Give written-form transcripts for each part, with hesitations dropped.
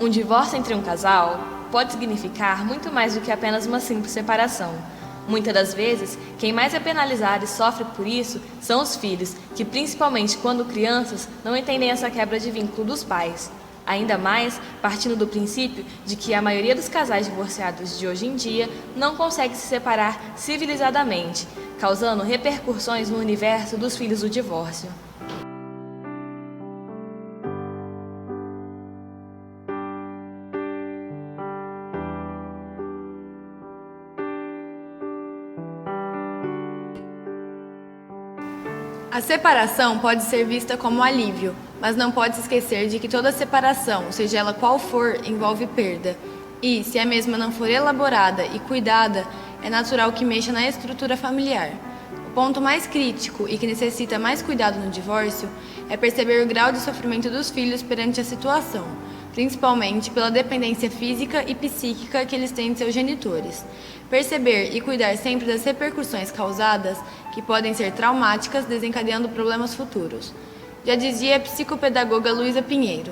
Um divórcio entre um casal pode significar muito mais do que apenas uma simples separação. Muitas das vezes, quem mais é penalizado e sofre por isso são os filhos, que principalmente quando crianças não entendem essa quebra de vínculo dos pais. Ainda mais partindo do princípio de que a maioria dos casais divorciados de hoje em dia não consegue se separar civilizadamente, causando repercussões no universo dos filhos do divórcio. A separação pode ser vista como alívio, mas não pode se esquecer de que toda separação, seja ela qual for, envolve perda. E, se a mesma não for elaborada e cuidada, é natural que mexa na estrutura familiar. O ponto mais crítico e que necessita mais cuidado no divórcio é perceber o grau de sofrimento dos filhos perante a situação, principalmente pela dependência física e psíquica que eles têm de seus genitores. Perceber e cuidar sempre das repercussões causadas, que podem ser traumáticas, desencadeando problemas futuros. Já dizia a psicopedagoga Luísa Pinheiro,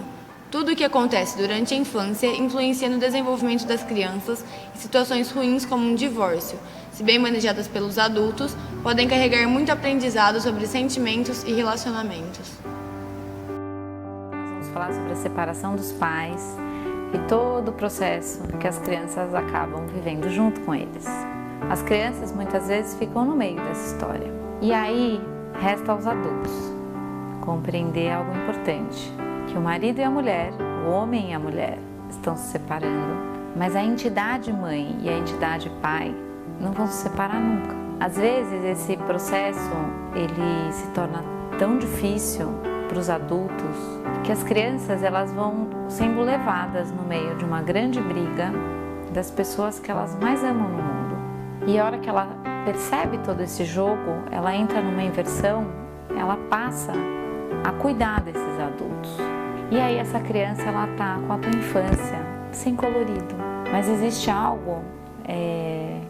tudo o que acontece durante a infância influencia no desenvolvimento das crianças e situações ruins como um divórcio, se bem manejadas pelos adultos, podem carregar muito aprendizado sobre sentimentos e relacionamentos. Nós vamos falar sobre a separação dos pais e todo o processo que as crianças acabam vivendo junto com eles. As crianças muitas vezes ficam no meio dessa história. E aí, resta aos adultos compreender algo importante, que o marido e a mulher, o homem e a mulher, estão se separando, mas a entidade mãe e a entidade pai não vão se separar nunca. Às vezes esse processo ele se torna tão difícil para os adultos que as crianças elas vão sendo levadas no meio de uma grande briga das pessoas que elas mais amam no mundo. E a hora que ela percebe todo esse jogo, ela entra numa inversão, ela passa a cuidar desses adultos. E aí essa criança ela tá com a tua infância sem colorido. Mas existe algo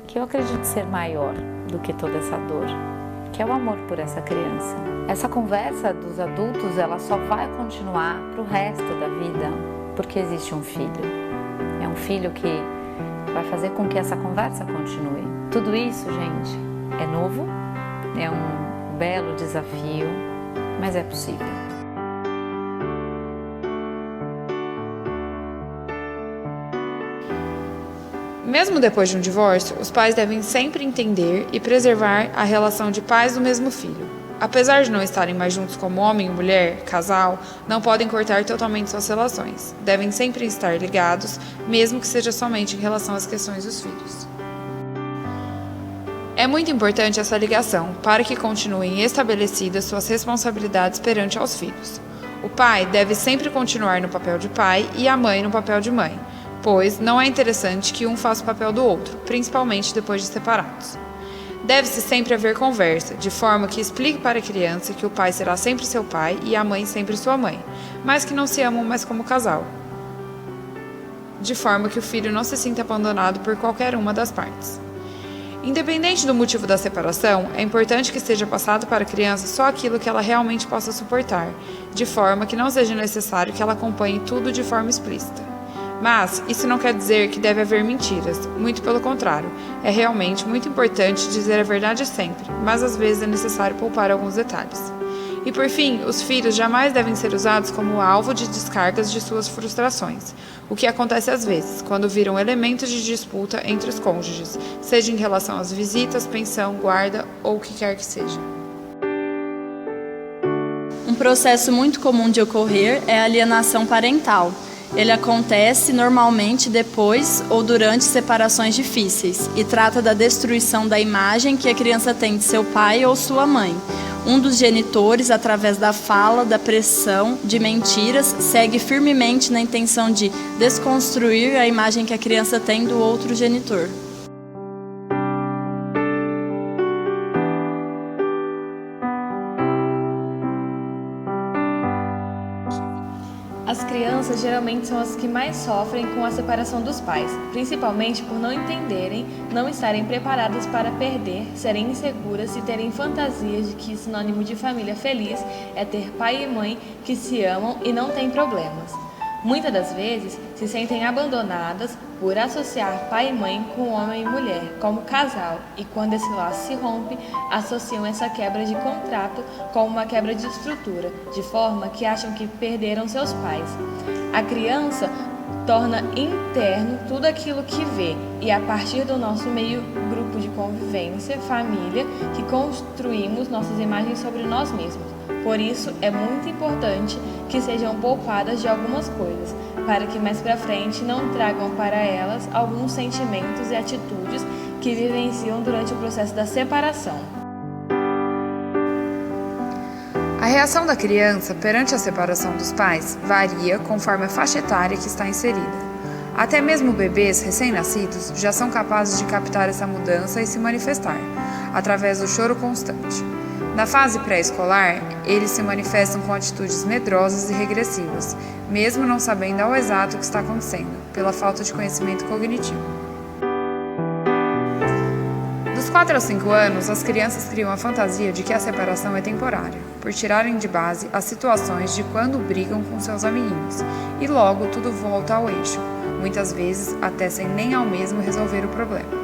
que eu acredito ser maior do que toda essa dor, que é o amor por essa criança. Essa conversa dos adultos ela só vai continuar pro resto da vida porque existe um filho. É um filho que vai fazer com que essa conversa continue. Tudo isso, gente, é novo, é um belo desafio, mas é possível. Mesmo depois de um divórcio, os pais devem sempre entender e preservar a relação de pais do mesmo filho. Apesar de não estarem mais juntos como homem e mulher, casal, não podem cortar totalmente suas relações. Devem sempre estar ligados, mesmo que seja somente em relação às questões dos filhos. É muito importante essa ligação para que continuem estabelecidas suas responsabilidades perante aos filhos. O pai deve sempre continuar no papel de pai e a mãe no papel de mãe, pois não é interessante que um faça o papel do outro, principalmente depois de separados. Deve-se sempre haver conversa, de forma que explique para a criança que o pai será sempre seu pai e a mãe sempre sua mãe, mas que não se amam mais como casal, de forma que o filho não se sinta abandonado por qualquer uma das partes. Independente do motivo da separação, é importante que seja passado para a criança só aquilo que ela realmente possa suportar, de forma que não seja necessário que ela acompanhe tudo de forma explícita. Mas isso não quer dizer que deve haver mentiras, muito pelo contrário, é realmente muito importante dizer a verdade sempre, mas às vezes é necessário poupar alguns detalhes. E por fim, os filhos jamais devem ser usados como alvo de descargas de suas frustrações, o que acontece às vezes, quando viram elementos de disputa entre os cônjuges, seja em relação às visitas, pensão, guarda ou o que quer que seja. Um processo muito comum de ocorrer é a alienação parental. Ele acontece normalmente depois ou durante separações difíceis e trata da destruição da imagem que a criança tem de seu pai ou sua mãe. Um dos genitores, através da fala, da pressão, de mentiras, segue firmemente na intenção de desconstruir a imagem que a criança tem do outro genitor. As crianças geralmente são as que mais sofrem com a separação dos pais, principalmente por não entenderem, não estarem preparadas para perder, serem inseguras e terem fantasias de que sinônimo de família feliz é ter pai e mãe que se amam e não têm problemas. Muitas das vezes se sentem abandonadas por associar pai e mãe com homem e mulher como casal, e quando esse laço se rompe, associam essa quebra de contrato como uma quebra de estrutura, de forma que acham que perderam seus pais. A criança torna interno tudo aquilo que vê, e a partir do nosso meio grupo de convivência, família, que construímos nossas imagens sobre nós mesmos. Por isso, é muito importante que sejam poupadas de algumas coisas, para que mais para frente não tragam para elas alguns sentimentos e atitudes que vivenciam durante o processo da separação. A reação da criança perante a separação dos pais varia conforme a faixa etária que está inserida. Até mesmo bebês recém-nascidos já são capazes de captar essa mudança e se manifestar, através do choro constante. Na fase pré-escolar, eles se manifestam com atitudes medrosas e regressivas, mesmo não sabendo ao exato o que está acontecendo, pela falta de conhecimento cognitivo. Dos 4 aos 5 anos, as crianças criam a fantasia de que a separação é temporária, por tirarem de base as situações de quando brigam com seus amiguinhos, e logo tudo volta ao eixo, muitas vezes até sem nem ao mesmo resolver o problema.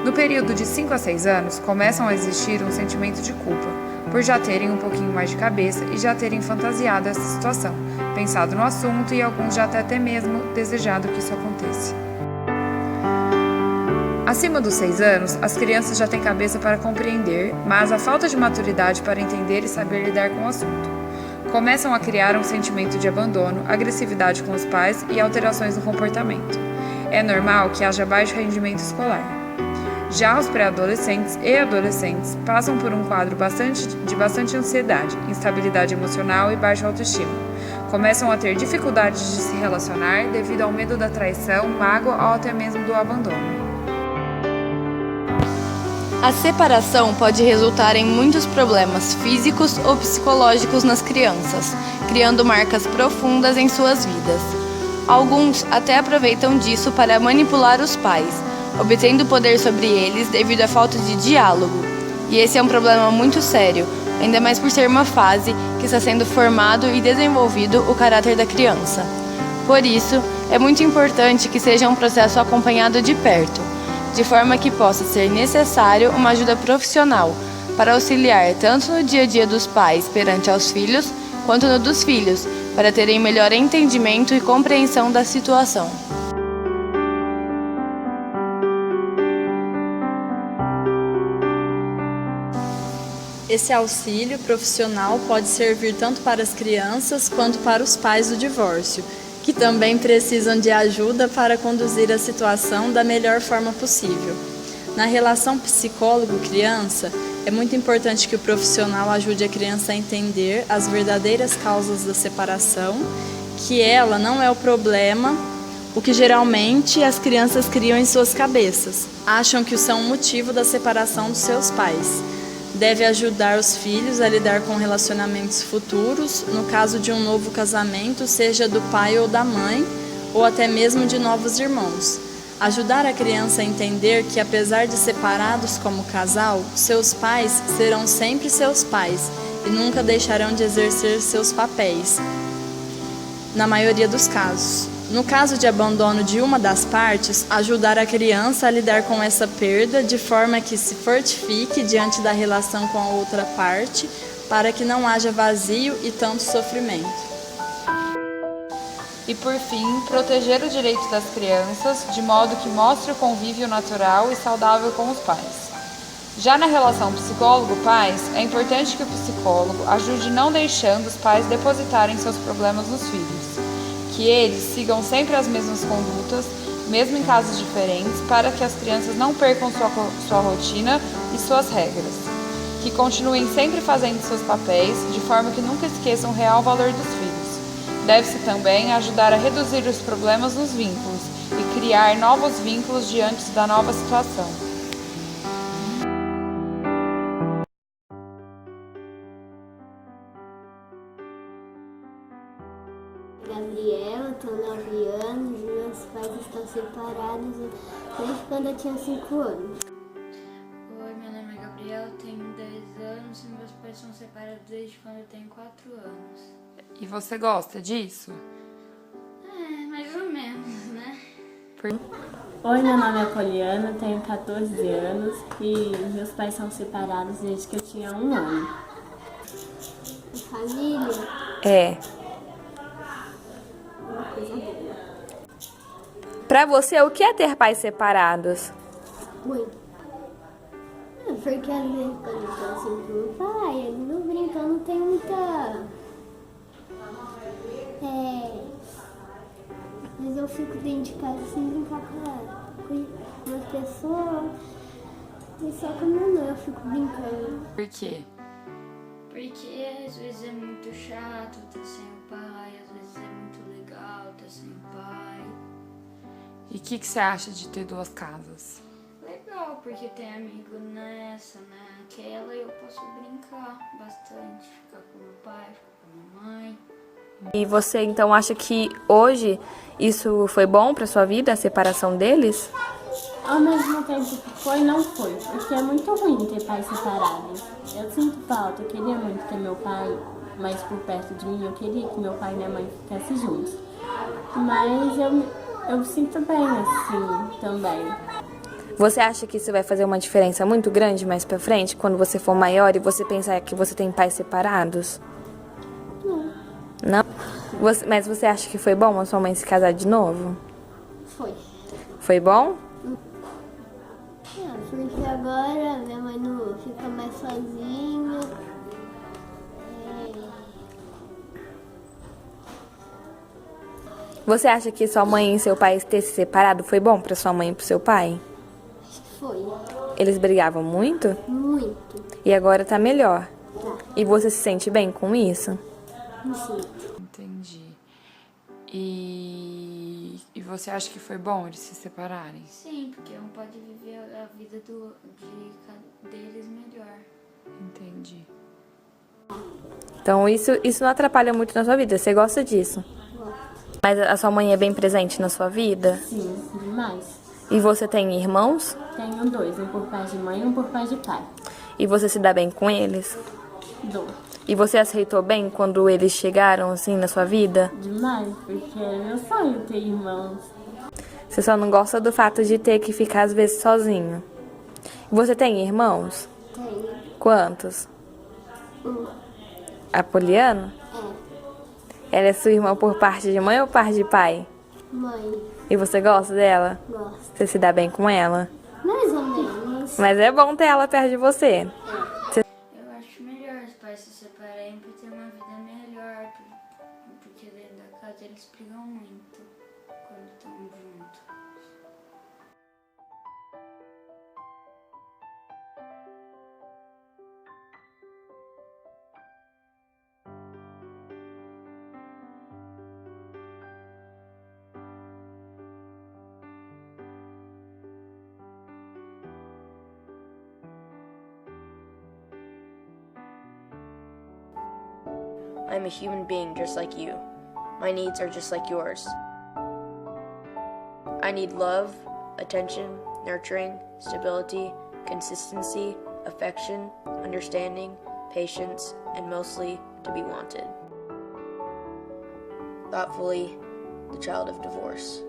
No período de 5 a 6 anos, começam a existir um sentimento de culpa, por já terem um pouquinho mais de cabeça e já terem fantasiado essa situação, pensado no assunto e alguns já até mesmo desejado que isso aconteça. Acima dos 6 anos, as crianças já têm cabeça para compreender, mas a falta de maturidade para entender e saber lidar com o assunto. Começam a criar um sentimento de abandono, agressividade com os pais e alterações no comportamento. É normal que haja baixo rendimento escolar. Já os pré-adolescentes e adolescentes passam por um quadro de bastante ansiedade, instabilidade emocional e baixa autoestima. Começam a ter dificuldades de se relacionar devido ao medo da traição, mágoa ou até mesmo do abandono. A separação pode resultar em muitos problemas físicos ou psicológicos nas crianças, criando marcas profundas em suas vidas. Alguns até aproveitam disso para manipular os pais, obtendo poder sobre eles devido à falta de diálogo. E esse é um problema muito sério, ainda mais por ser uma fase que está sendo formado e desenvolvido o caráter da criança. Por isso, é muito importante que seja um processo acompanhado de perto, de forma que possa ser necessário uma ajuda profissional para auxiliar tanto no dia a dia dos pais perante aos filhos, quanto no dos filhos, para terem melhor entendimento e compreensão da situação. Esse auxílio profissional pode servir tanto para as crianças quanto para os pais do divórcio, que também precisam de ajuda para conduzir a situação da melhor forma possível. Na relação psicólogo-criança, é muito importante que o profissional ajude a criança a entender as verdadeiras causas da separação, que ela não é o problema, o que geralmente as crianças criam em suas cabeças. Acham que são o motivo da separação dos seus pais. Deve ajudar os filhos a lidar com relacionamentos futuros, no caso de um novo casamento, seja do pai ou da mãe, ou até mesmo de novos irmãos. Ajudar a criança a entender que, apesar de separados como casal, seus pais serão sempre seus pais e nunca deixarão de exercer seus papéis, na maioria dos casos. No caso de abandono de uma das partes, ajudar a criança a lidar com essa perda de forma que se fortifique diante da relação com a outra parte, para que não haja vazio e tanto sofrimento. E por fim, proteger o direito das crianças, de modo que mostre o convívio natural e saudável com os pais. Já na relação psicólogo-pais, é importante que o psicólogo ajude não deixando os pais depositarem seus problemas nos filhos, que eles sigam sempre as mesmas condutas, mesmo em casos diferentes, para que as crianças não percam sua rotina e suas regras, que continuem sempre fazendo seus papéis, de forma que nunca esqueçam o real valor dos filhos. Deve-se também ajudar a reduzir os problemas nos vínculos e criar novos vínculos diante da nova situação. Gabriela, tenho 9 anos e meus pais estão separados desde quando eu tinha 5 anos. Oi, meu nome é Gabriela, tenho 10 anos e meus pais são separados desde quando eu tenho 4 anos. E você gosta disso? Oi, meu nome é Poliana, tenho 14 anos e meus pais são separados desde que eu tinha 1 ano. Família É. é uma coisa boa. Pra você, o que é ter pais separados? Muito. Porque às vezes quando eu tô assim com meu pai, ele não brinca, não tem muita... Às vezes eu fico dentro de casa assim, brincar com as pessoas. E só com meu não, eu fico brincando. Por quê? Porque às vezes é muito chato estar sem o pai, às vezes é muito legal estar sem o pai. E o que você acha de ter 2 casas? Legal, porque tem amigo nessa, naquela, e eu posso brincar bastante, ficar com meu pai, ficar com minha mãe. E você, então, acha que hoje isso foi bom pra sua vida, a separação deles? Ao mesmo tempo que foi, não foi, porque é muito ruim ter pais separados. Eu sinto falta, eu queria muito ter meu pai mais por perto de mim, eu queria que meu pai e minha mãe ficassem juntos. Mas eu me sinto bem assim também. Você acha que isso vai fazer uma diferença muito grande mais pra frente, quando você for maior e você pensar que você tem pais separados? Não? Mas você acha que foi bom a sua mãe se casar de novo? Foi. Foi bom? Porque agora minha mãe não fica mais sozinha. Você acha que sua mãe e seu pai ter se separado foi bom pra sua mãe e pro seu pai? Foi. Eles brigavam muito? Muito. E agora tá melhor? Tá. E você se sente bem com isso? Sim. Entendi. E você acha que foi bom eles se separarem? Sim, porque um pode viver a vida deles melhor. Entendi. Então isso não atrapalha muito na sua vida, você gosta disso? Mas a sua mãe é bem presente na sua vida? Sim, demais. E você tem irmãos? Tenho 2, um por pai de mãe e um por pai de pai. E você se dá bem com eles? Dou. E você aceitou bem quando eles chegaram assim na sua vida? Demais, porque é meu sonho ter irmãos. Você só não gosta do fato de ter que ficar às vezes sozinho. E você tem irmãos? Tenho. Quantos? A Poliana? Ela é sua irmã por parte de mãe ou parte de pai? Mãe. E você gosta dela? Gosto. Você se dá bem com ela? Mais ou menos. Mas é bom ter ela perto de você. Eu acho melhor os pais se separarem para ter uma vida melhor, porque dentro da casa eles brigam muito quando estão juntos. I'm a human being just like you. My needs are just like yours. I need love, attention, nurturing, stability, consistency, affection, understanding, patience, and mostly to be wanted. Thoughtfully, the child of divorce.